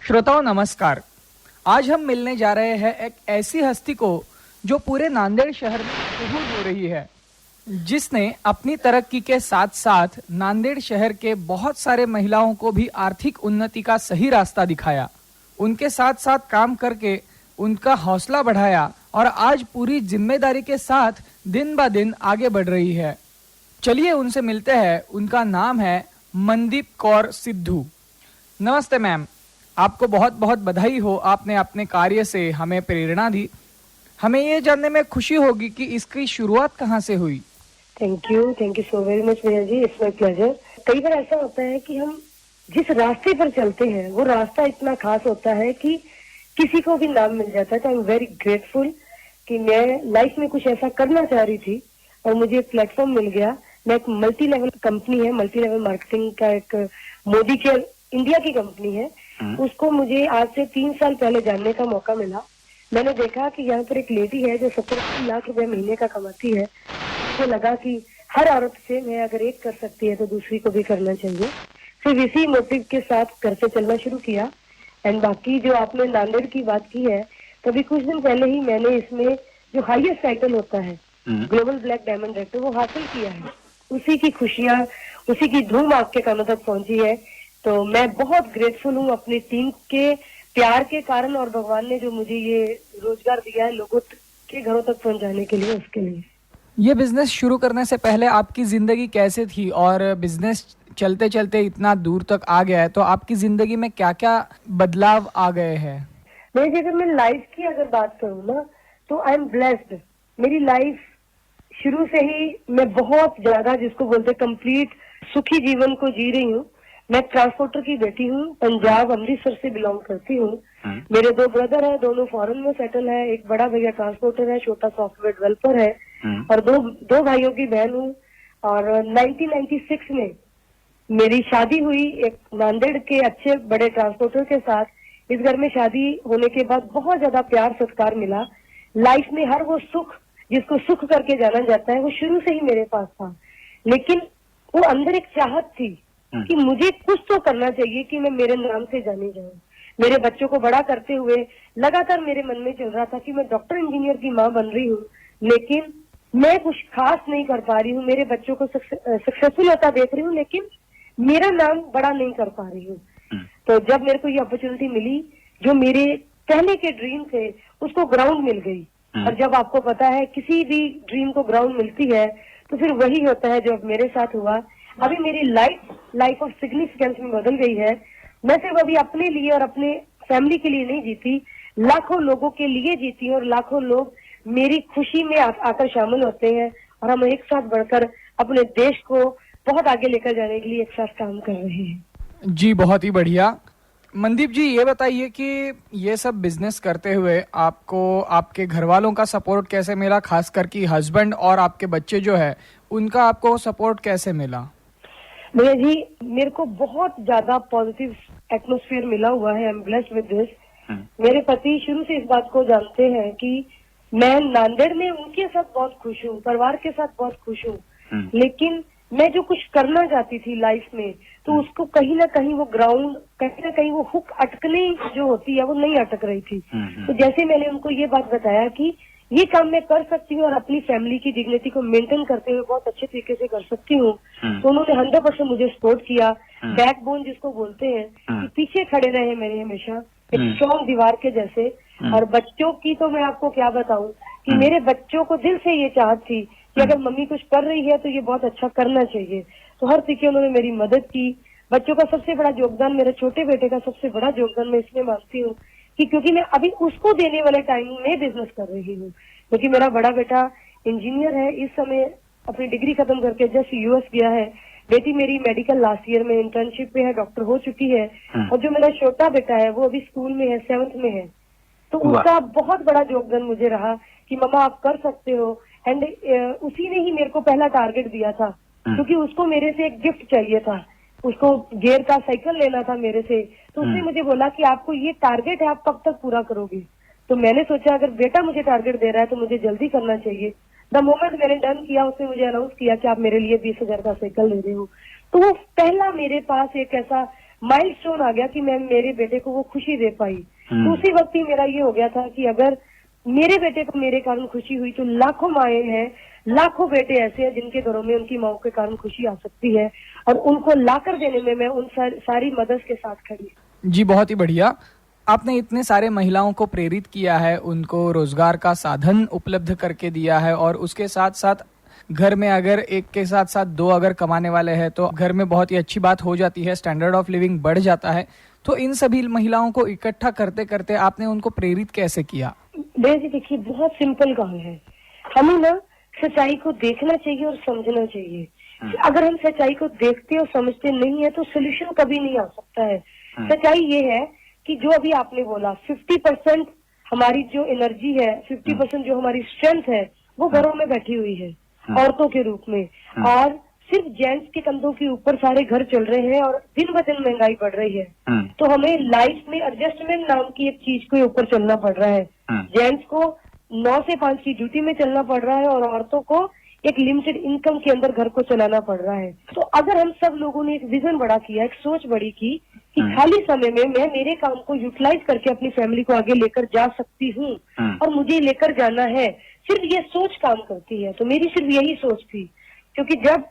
श्रोताओं नमस्कार। आज हम मिलने जा रहे हैं एक ऐसी हस्ती को जो पूरे नांदेड़ शहर में मशहूर हो रही है, जिसने अपनी तरक्की के साथ साथ नांदेड़ शहर के बहुत सारे महिलाओं को भी आर्थिक उन्नति का सही रास्ता दिखाया, उनके साथ साथ काम करके उनका हौसला बढ़ाया और आज पूरी जिम्मेदारी के साथ दिन ब दिन आगे बढ़ रही है। चलिए उनसे मिलते हैं। उनका नाम है मनदीप कौर सिद्धू। नमस्ते मैम, आपको बहुत बहुत बधाई हो, आपने अपने कार्य से हमें प्रेरणा दी। हमें ये जानने में खुशी होगी कि इसकी शुरुआत कहाँ से हुई। Thank you so very much भैया जी, इट्स माय प्लेजर। कई बार ऐसा होता है कि हम जिस रास्ते पर चलते हैं वो रास्ता इतना खास होता है कि किसी को भी नाम मिल जाता है। तो आई एम वेरी ग्रेटफुल कि मैं लाइफ में कुछ ऐसा करना चाह रही थी और मुझे एक प्लेटफॉर्म मिल गया। मैं एक मल्टी लेवल कंपनी है, मल्टी लेवल मार्केटिंग का एक मोदी के इंडिया की कंपनी है, उसको मुझे आज से 3 साल पहले जानने का मौका मिला। मैंने देखा कि यहाँ पर एक लेडी है जो 70 लाख रुपए महीने का कमाती है। मुझे लगा कि हर औरत से मैं अगर एक कर सकती है तो दूसरी को भी करना चाहिए। फिर इसी मोटिव के साथ घर से चलना शुरू किया। एंड बाकी जो आपने नांदेड़ की बात की है, तभी कुछ दिन पहले ही मैंने इसमें जो हाईएस्ट टाइटल होता है ग्लोबल ब्लैक डायमंड डायरेक्टर वो हासिल किया है। उसी की खुशियां, उसी की धूम आपके कानों तक पहुंची है। तो मैं बहुत ग्रेटफुल हूँ अपनी टीम के प्यार के कारण और भगवान ने जो मुझे ये रोजगार दिया है लोगों के घरों तक पहुंचाने के लिए, उसके लिए। ये बिजनेस शुरू करने से पहले आपकी जिंदगी कैसे थी और बिजनेस चलते चलते इतना दूर तक आ गया है, तो आपकी जिंदगी में क्या क्या बदलाव आ गए हैं? मैं अगर मैं लाइफ की अगर बात करूँ ना, तो आई एम ब्लेस्ड। मेरी लाइफ शुरू से ही मैं बहुत ज्यादा जिसको बोलते कंप्लीट सुखी जीवन को जी रही हूँ। मैं ट्रांसपोर्टर की बेटी हूँ, पंजाब अमृतसर से बिलोंग करती हूँ। मेरे 2 ब्रदर हैं, दोनों फॉरेन में सेटल है। एक बड़ा भैया ट्रांसपोर्टर है, छोटा सॉफ्टवेयर डेवलपर है, और दो भाइयों की बहन हूँ। और 1996 में मेरी शादी हुई एक नांदेड़ के अच्छे बड़े ट्रांसपोर्टर के साथ। इस घर में शादी होने के बाद बहुत ज्यादा प्यार सत्कार मिला। लाइफ में हर वो सुख जिसको सुख करके जाना जाता है वो शुरू से ही मेरे पास था। लेकिन वो अंदर एक चाहत थी कि मुझे कुछ तो करना चाहिए कि मैं मेरे नाम से जानी जाऊं। मेरे बच्चों को बड़ा करते हुए लगातार मेरे मन में चल रहा था कि मैं डॉक्टर इंजीनियर की माँ बन रही हूँ, लेकिन मैं कुछ खास नहीं कर पा रही हूँ। मेरे बच्चों को सक्सेसफुल होता देख रही हूँ, लेकिन मेरा नाम बड़ा नहीं कर पा रही हूँ। तो जब मेरे को ये अपॉर्चुनिटी मिली, जो मेरे पहले के ड्रीम थे उसको ग्राउंड मिल गई। और जब आपको पता है किसी भी ड्रीम को ग्राउंड मिलती है तो फिर वही होता है जो अब मेरे साथ हुआ। अभी मेरी लाइफ ऑफ सिग्निफिकेंस में बदल गई है। मैं सिर्फ अभी अपने लिए और अपने फैमिली के लिए नहीं जीती, लाखों लोगों के लिए जीती हूँ और लाखों लोग मेरी खुशी में आकर शामिल होते हैं और हम एक साथ बढ़कर अपने देश को बहुत आगे लेकर जाने के लिए एक साथ काम कर रहे हैं। जी बहुत ही बढ़िया। मनदीप जी, ये बताइए कि ये सब बिजनेस करते हुए आपको आपके घर वालों का सपोर्ट कैसे मिला, खासकर कि हस्बैंड और आपके बच्चे जो है उनका आपको सपोर्ट कैसे मिला? भैया जी, मेरे को बहुत ज्यादा पॉजिटिव एटमोस्फेयर मिला हुआ है। I am blessed with this. मेरे पति शुरू से इस बात को जानते हैं कि मैं नांदेड़ में उनके साथ बहुत खुश हूँ, परिवार के साथ बहुत खुश हूँ, लेकिन मैं जो कुछ करना चाहती थी लाइफ में, तो उसको कहीं ना कहीं वो ग्राउंड, कहीं ना कहीं वो हुक अटकने जो होती है वो नहीं अटक रही थी। तो जैसे मैंने उनको ये बात बताया कि ये काम मैं कर सकती हूँ और अपनी फैमिली की डिग्निटी को मेंटेन करते हुए बहुत अच्छे तरीके से कर सकती हूँ, तो उन्होंने 100% मुझे सपोर्ट किया। बैकबोन जिसको बोलते हैं कि पीछे खड़े रहे मेरे हमेशा, एक स्ट्रॉन्ग दीवार के जैसे। और बच्चों की तो मैं आपको क्या बताऊं कि मेरे बच्चों को दिल से ये चाहत थी कि अगर मम्मी कुछ कर रही है तो ये बहुत अच्छा करना चाहिए। तो हर तरीके उन्होंने मेरी मदद की। बच्चों का सबसे बड़ा योगदान, मेरे छोटे बेटे का सबसे बड़ा योगदान मैं इसलिए मानती हूँ कि क्योंकि मैं अभी उसको देने वाले टाइम में बिजनेस कर रही हूँ। क्योंकि मेरा बड़ा बेटा इंजीनियर है, इस समय अपनी डिग्री खत्म करके जस्ट यूएस गया है। बेटी मेरी मेडिकल लास्ट ईयर में इंटर्नशिप पे है, डॉक्टर हो चुकी है। और जो मेरा छोटा बेटा है वो अभी स्कूल में है, 7th में है। तो उसका बहुत बड़ा योगदान मुझे रहा कि मम्मा आप कर सकते हो। एंड उसी ने ही मेरे को पहला टारगेट दिया था, क्योंकि उसको मेरे से एक गिफ्ट चाहिए था। उसको गियर का साइकिल लेना था मेरे से। तो उसने मुझे बोला कि आपको ये टारगेट है, आप कब तक पूरा करोगे? तो मैंने सोचा अगर बेटा मुझे टारगेट दे रहा है तो मुझे जल्दी करना चाहिए। द मोमेंट मैंने डन किया, उसने मुझे अनाउंस किया कि आप मेरे लिए 20,000 का साइकिल ले रहे हो। तो वो पहला मेरे पास एक ऐसा माइलस्टोन आ गया कि मैं मेरे बेटे को वो खुशी दे पाई। तो उसी वक्त ही मेरा ये हो गया था कि अगर मेरे बेटे को मेरे कारण खुशी हुई तो लाखों माएँ हैं, लाखों बेटे ऐसे हैं जिनके घरों में उनकी माओ के कारण खुशी आ सकती है, और उनको लाकर देने में मैं उन सारी मदद के साथ खड़ी। जी बहुत ही बढ़िया। आपने इतने सारे महिलाओं को प्रेरित किया है, उनको रोजगार का साधन उपलब्ध करके दिया है, और उसके साथ साथ घर में अगर एक के साथ साथ दो अगर कमाने वाले हैं तो घर में बहुत ही अच्छी बात हो जाती है, स्टैंडर्ड ऑफ लिविंग बढ़ जाता है। तो इन सभी महिलाओं को इकट्ठा करते करते आपने उनको प्रेरित कैसे किया? जी देखिए, बहुत सिंपल काम है। हमें ना सच्चाई को देखना चाहिए और समझना चाहिए। अगर हम सच्चाई को देखते और समझते नहीं है तो सोल्यूशन कभी नहीं आ सकता है। सच्चाई ये है कि जो अभी आपने बोला 50% हमारी जो एनर्जी है, 50% जो हमारी स्ट्रेंथ है वो घरों में बैठी हुई है औरतों के रूप में, और सिर्फ जेंट्स के कंधों के ऊपर सारे घर चल रहे हैं और दिन ब दिन महंगाई बढ़ रही है। तो हमें लाइफ में एडजस्टमेंट नाम की एक चीज के ऊपर चलना पड़ रहा है। जेंट्स को 9 से 5 की ड्यूटी में चलना पड़ रहा है और औरतों को एक लिमिटेड इनकम के अंदर घर को चलाना पड़ रहा है। तो अगर हम सब लोगों ने एक विजन बड़ा किया, एक सोच बड़ी की कि खाली समय में मैं मेरे काम को यूटिलाइज करके अपनी फैमिली को आगे लेकर जा सकती हूँ और मुझे लेकर जाना है, सिर्फ ये सोच काम करती है। तो मेरी सिर्फ यही सोच थी, क्योंकि जब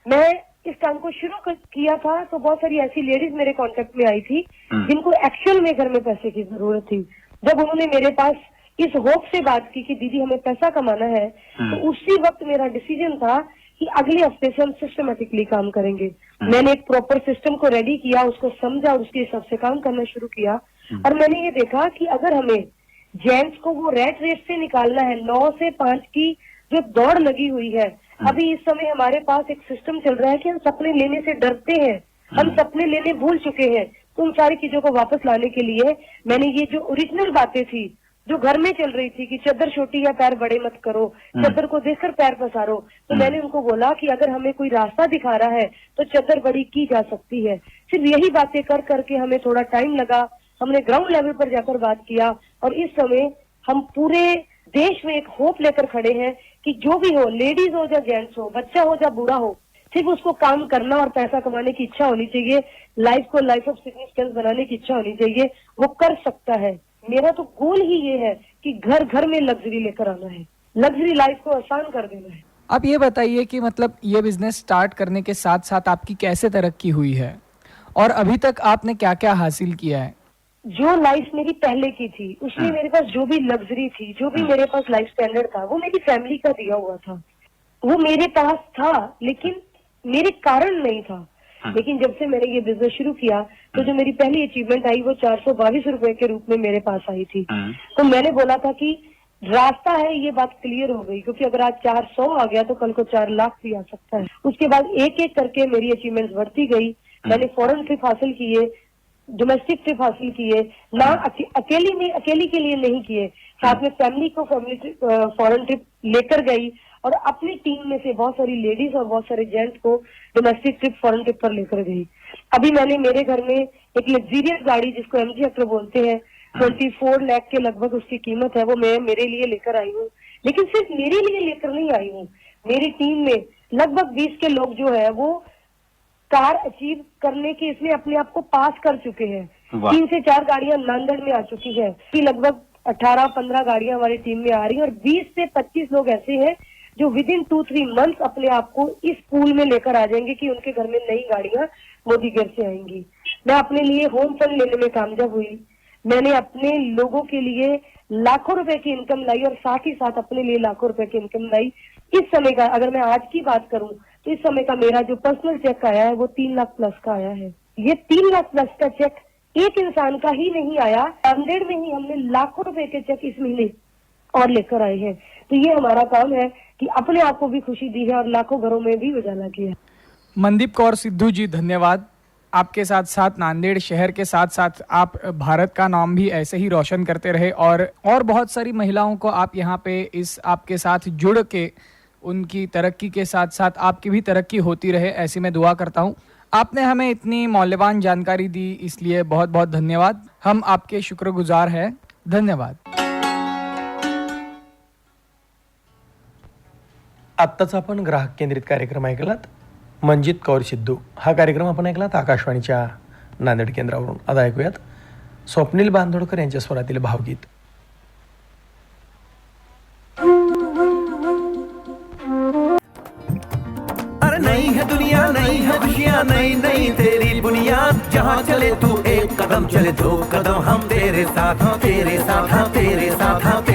मैं इस काम को शुरू किया था तो बहुत सारी ऐसी लेडीज मेरे कांटेक्ट में आई थी जिनको एक्चुअल में घर में पैसे की जरूरत थी। जब उन्होंने मेरे पास इस होप से बात की कि दीदी हमें पैसा कमाना है, तो उसी वक्त मेरा डिसीजन था कि अगले हफ्ते से हम सिस्टमेटिकली काम करेंगे। मैंने एक प्रॉपर सिस्टम को रेडी किया, उसको समझा और उसके हिसाब से काम करना शुरू किया। और मैंने ये देखा कि अगर हमें जेंट्स को वो रेट रेस से निकालना है, 9 से 5 की जो दौड़ लगी हुई है, अभी इस समय हमारे पास एक सिस्टम चल रहा है कि हम सपने लेने से डरते हैं, हम सपने लेने भूल चुके हैं। तो उन सारी चीजों को वापस लाने के लिए मैंने ये जो ओरिजिनल बातें थी जो घर में चल रही थी कि चद्दर छोटी या पैर बड़े मत करो, चद्दर को देखकर पैर पसारो, तो मैंने उनको बोला कि अगर हमें कोई रास्ता दिखा रहा है तो चद्दर बड़ी की जा सकती है। सिर्फ यही बातें कर करके हमें थोड़ा टाइम लगा, हमने ग्राउंड लेवल पर जाकर बात किया और इस समय हम पूरे देश में एक होप लेकर खड़े हैं कि जो भी हो, लेडीज हो या जेंट्स हो, बच्चा हो या बूढ़ा हो, सिर्फ उसको काम करना और पैसा कमाने की इच्छा होनी चाहिए, लाइफ को लाइफ ऑफ सिग्निफिकेंस बनाने की इच्छा होनी चाहिए, वो कर सकता है। मेरा तो गोल ही ये है कि घर घर में लग्जरी लेकर आना है, लग्जरी लाइफ को आसान कर देना है। आप ये बताइए कि मतलब ये बिजनेस स्टार्ट करने के साथ साथ आपकी कैसे तरक्की हुई है और अभी तक आपने क्या क्या हासिल किया है? जो लाइफ मेरी पहले की थी उसमें मेरे पास जो भी लग्जरी थी, जो भी मेरे पास लाइफ स्टैंडर्ड था, वो मेरी फैमिली का दिया हुआ था। वो मेरे पास था लेकिन मेरे कारण नहीं था। लेकिन जब से मैंने ये बिजनेस शुरू किया तो जो मेरी पहली अचीवमेंट आई वो 422 रुपए के रूप में मेरे पास आई थी। तो मैंने बोला था कि रास्ता है, ये बात क्लियर हो गई, क्योंकि अगर आज 400 आ गया तो कल को 4 लाख भी आ सकता है। उसके बाद एक एक करके मेरी अचीवमेंट्स बढ़ती गई। मैंने फॉरेन ट्रिप हासिल किए, डोमेस्टिक ट्रिप हासिल किए, ना अकेली के लिए नहीं किए, साथ में फैमिली को फॉरेन ट्रिप लेकर गई और अपनी टीम में से बहुत सारी लेडीज और बहुत सारे जेंट्स को डोमेस्टिक ट्रिप फॉरेन ट्रिप पर लेकर गई। अभी मैंने मेरे घर में एक लग्जरियस गाड़ी जिसको एमजी हेक्टर बोलते हैं, 24 लाख के लगभग उसकी कीमत है, वो मैं मेरे लिए लेकर आई हूँ। लेकिन सिर्फ मेरे लिए लेकर नहीं आई हूँ, मेरी टीम में लगभग 20 के लोग जो है वो कार अचीव करने के इसमें अपने आप को पास कर चुके हैं। 3 से 4 गाड़ियां नांदेड़ में आ चुकी है कि लगभग 18-15 गाड़ियां हमारी टीम में आ रही है और 20 से 25 लोग ऐसे हैं जो विद इन 2-3 मंथ्स अपने आप को इस पूल में लेकर आ जाएंगे कि उनके घर में नई गाड़ियां मोदी घर से आएंगी। मैं अपने लिए होम फंड लेने में कामयाब हुई। मैंने अपने लोगों के लिए लाखों रुपए की इनकम लाई और साथ ही साथ अपने लिए लाखों रुपए की इनकम लाई। इस समय का अगर मैं आज की बात करूं तो इस समय का मेरा जो पर्सनल चेक आया है वो 3 लाख प्लस का आया है। ये 3 लाख प्लस का चेक एक इंसान का ही नहीं आया, नांदेड़ में ही हमने लाखों रुपए के चेक इस महीने और लेकर आए हैं। तो ये हमारा काम है कि अपने आप को भी खुशी दी है और लाखों घरों में भी उजाला किया। मनदीप कौर सिद्धू जी, धन्यवाद। आपके साथ साथ नांदेड़ शहर के साथ साथ आप भारत का नाम भी ऐसे ही रोशन करते रहे और बहुत सारी महिलाओं को आप यहाँ पे इस आपके साथ जुड़ के उनकी तरक्की के साथ साथ आपकी भी तरक्की होती रहे, ऐसी मैं दुआ करता हूँ। आपने हमें इतनी मौल्यवान जानकारी दी, इसलिए बहुत बहुत धन्यवाद। हम आपके शुक्रगुजार हैं। धन्यवाद। आत्ताच आपण ग्राहक केंद्रित कार्यक्रम ऐकलात, मनजित कौर सिद्धू. हा कार्यक्रम आपण ऐकलात आकाशवाणीच्या नांदेड केंद्रावरून. आता ऐकूयात स्वप्नील बांदोडकर यांच्या स्वरातील भावगीत. अरे नई है दुनिया, नई है खुशियाँ, नई नई तेरी बुनियाद. जहाँ चले तू एक कदम चले, दो कदम हम तेरे साथ, तेरे साथ, तेरे साथ.